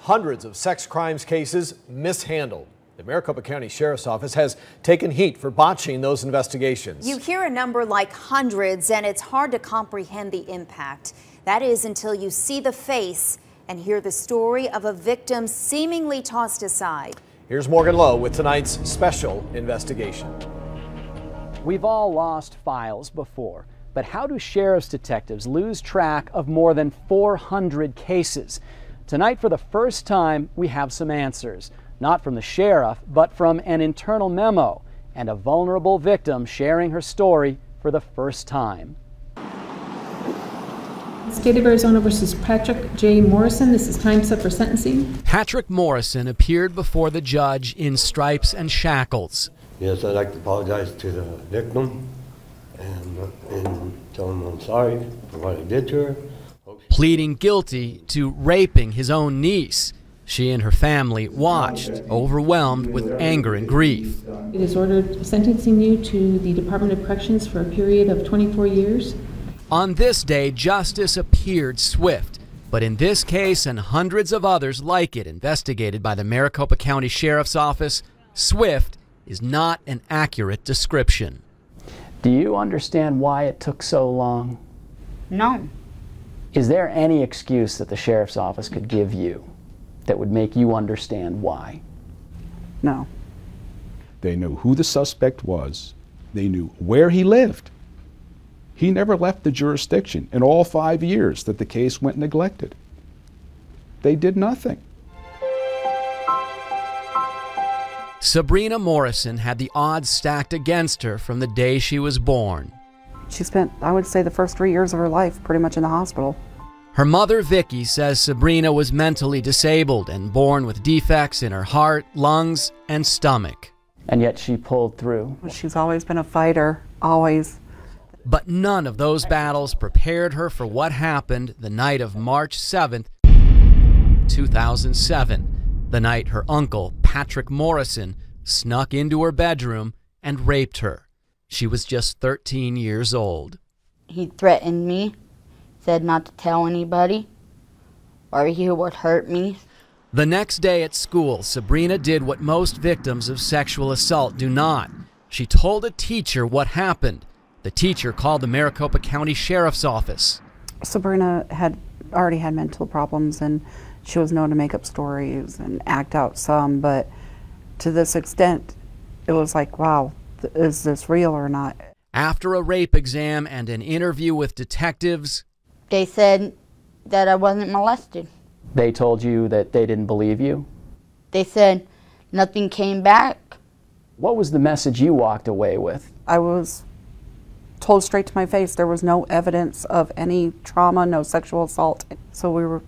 hundreds of sex crimes cases mishandled. The Maricopa County Sheriff's Office has taken heat for botching those investigations. You hear a number like hundreds, and it's hard to comprehend the impact. That is until you see the face and hear the story of a victim seemingly tossed aside. Here's Morgan Lowe with tonight's special investigation. We've all lost files before, but how do sheriff's detectives lose track of more than 400 cases? Tonight, for the first time, we have some answers. Not from the sheriff, but from an internal memo and a vulnerable victim sharing her story for the first time. State of Arizona versus Patrick J. Morrison. This is time set for sentencing. Patrick Morrison appeared before the judge in stripes and shackles. Yes, I'd like to apologize to the victim and tell him I'm sorry for what I did to her. Pleading guilty to raping his own niece. She and her family watched, overwhelmed with anger and grief. It is ordered sentencing you to the Department of Corrections for a period of 24 years. On this day, justice appeared swift, but in this case and hundreds of others like it investigated by the Maricopa County Sheriff's Office, swift is not an accurate description. Do you understand why it took so long? No. Is there any excuse that the Sheriff's Office could give you that would make you understand why? No. They knew who the suspect was. They knew where he lived. He never left the jurisdiction in all 5 years that the case went neglected. They did nothing. Sabrina Morrison had the odds stacked against her from the day she was born. She spent, I would say, the first 3 years of her life pretty much in the hospital. Her mother, Vicky, says Sabrina was mentally disabled and born with defects in her heart, lungs, and stomach. And yet she pulled through. She's always been a fighter, always. But none of those battles prepared her for what happened the night of March 7th, 2007, the night her uncle, Patrick Morrison, snuck into her bedroom and raped her. She was just 13 years old. He threatened me, said not to tell anybody, or he would hurt me. The next day at school, Sabrina did what most victims of sexual assault do not. She told a teacher what happened. The teacher called the Maricopa County Sheriff's Office. Sabrina had already had mental problems, and she was known to make up stories and act out some, but to this extent, it was like, wow, is this real or not? After a rape exam and an interview with detectives, They said that I wasn't molested. they told you that they didn't believe you. They said nothing came back. What was the message you walked away with? I was told straight to my face there was no evidence of any trauma, no sexual assault. So we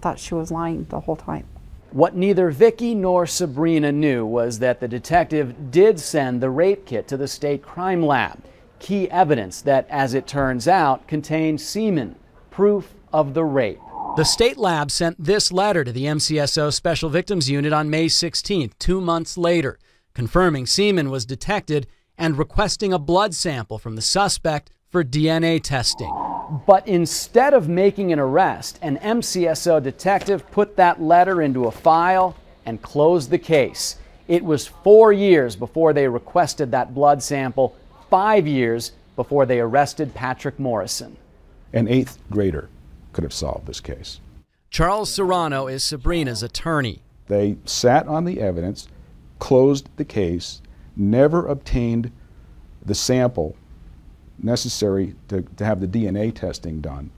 thought she was lying the whole time. What neither Vicky nor Sabrina knew was that the detective did send the rape kit to the state crime lab. Key evidence that, as it turns out, contained semen, proof of the rape. The state lab sent this letter to the MCSO Special Victims Unit on May 16th, 2 months later, confirming semen was detected and requesting a blood sample from the suspect for DNA testing. But instead of making an arrest, an MCSO detective put that letter into a file and closed the case. It was 4 years before they requested that blood sample, 5 years before they arrested Patrick Morrison. An 8th grader could have solved this case. Charles Serrano is Sabrina's attorney. They sat on the evidence, closed the case, never obtained the sample necessary to have the DNA testing done.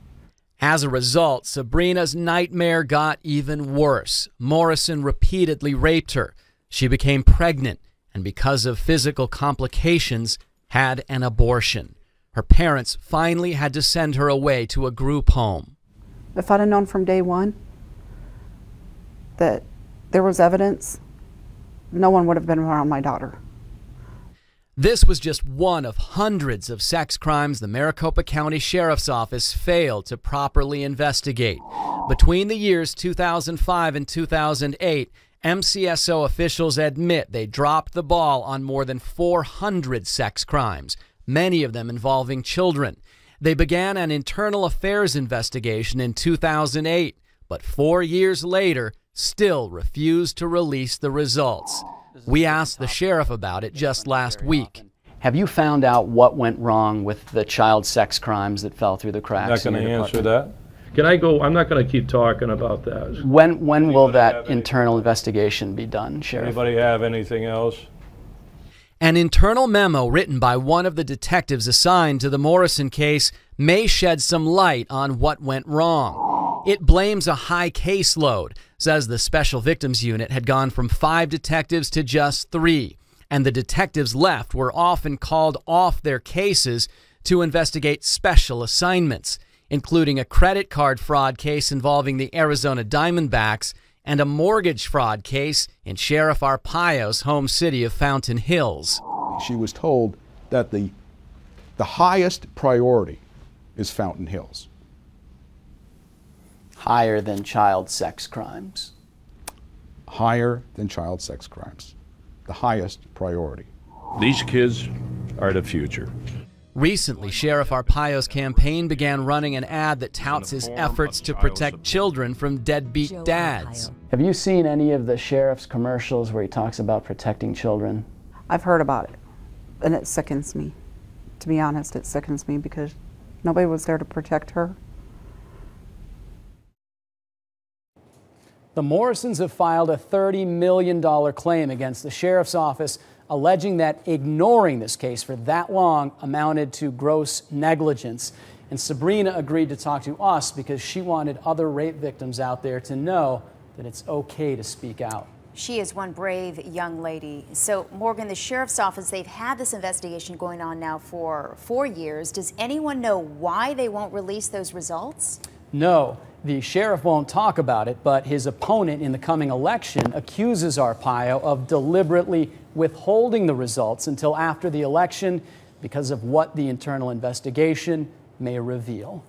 As a result, Sabrina's nightmare got even worse. Morrison repeatedly raped her. She became pregnant and, because of physical complications, had an abortion. Her parents finally had to send her away to a group home. If I'd have known from day one that there was evidence, no one would have been around my daughter. This was just one of hundreds of sex crimes the Maricopa County Sheriff's Office failed to properly investigate. Between the years 2005 and 2008, MCSO officials admit they dropped the ball on more than 400 sex crimes, many of them involving children. They began an internal affairs investigation in 2008, but 4 years later still refused to release the results. We asked the sheriff about it just last week. Have you found out what went wrong with the child sex crimes that fell through the cracks? I'm not going to answer that. Can I go? I'm not going to keep talking about that. When will that internal investigation be done, Sheriff? Anybody have anything else? An internal memo written by one of the detectives assigned to the Morrison case may shed some light on what went wrong. It blames a high caseload, says the Special Victims Unit had gone from 5 detectives to just 3, and the detectives left were often called off their cases to investigate special assignments, including a credit card fraud case involving the Arizona Diamondbacks and a mortgage fraud case in Sheriff Arpaio's home city of Fountain Hills. She was told that the highest priority is Fountain Hills. Higher than child sex crimes. Higher than child sex crimes. The highest priority. These kids are the future. Recently, Sheriff Arpaio's campaign began running an ad that touts his efforts to protect children from deadbeat dads. Have you seen any of the sheriff's commercials where he talks about protecting children? I've heard about it, and it sickens me. To be honest, it sickens me because nobody was there to protect her. The Morrisons have filed a $30 million claim against the sheriff's office, alleging that ignoring this case for that long amounted to gross negligence. And Sabrina agreed to talk to us because she wanted other rape victims out there to know that it's okay to speak out. She is one brave young lady. So, Morgan, the sheriff's office, they've had this investigation going on now for 4 years. Does anyone know why they won't release those results? No, the sheriff won't talk about it, but his opponent in the coming election accuses Arpaio of deliberately withholding the results until after the election because of what the internal investigation may reveal.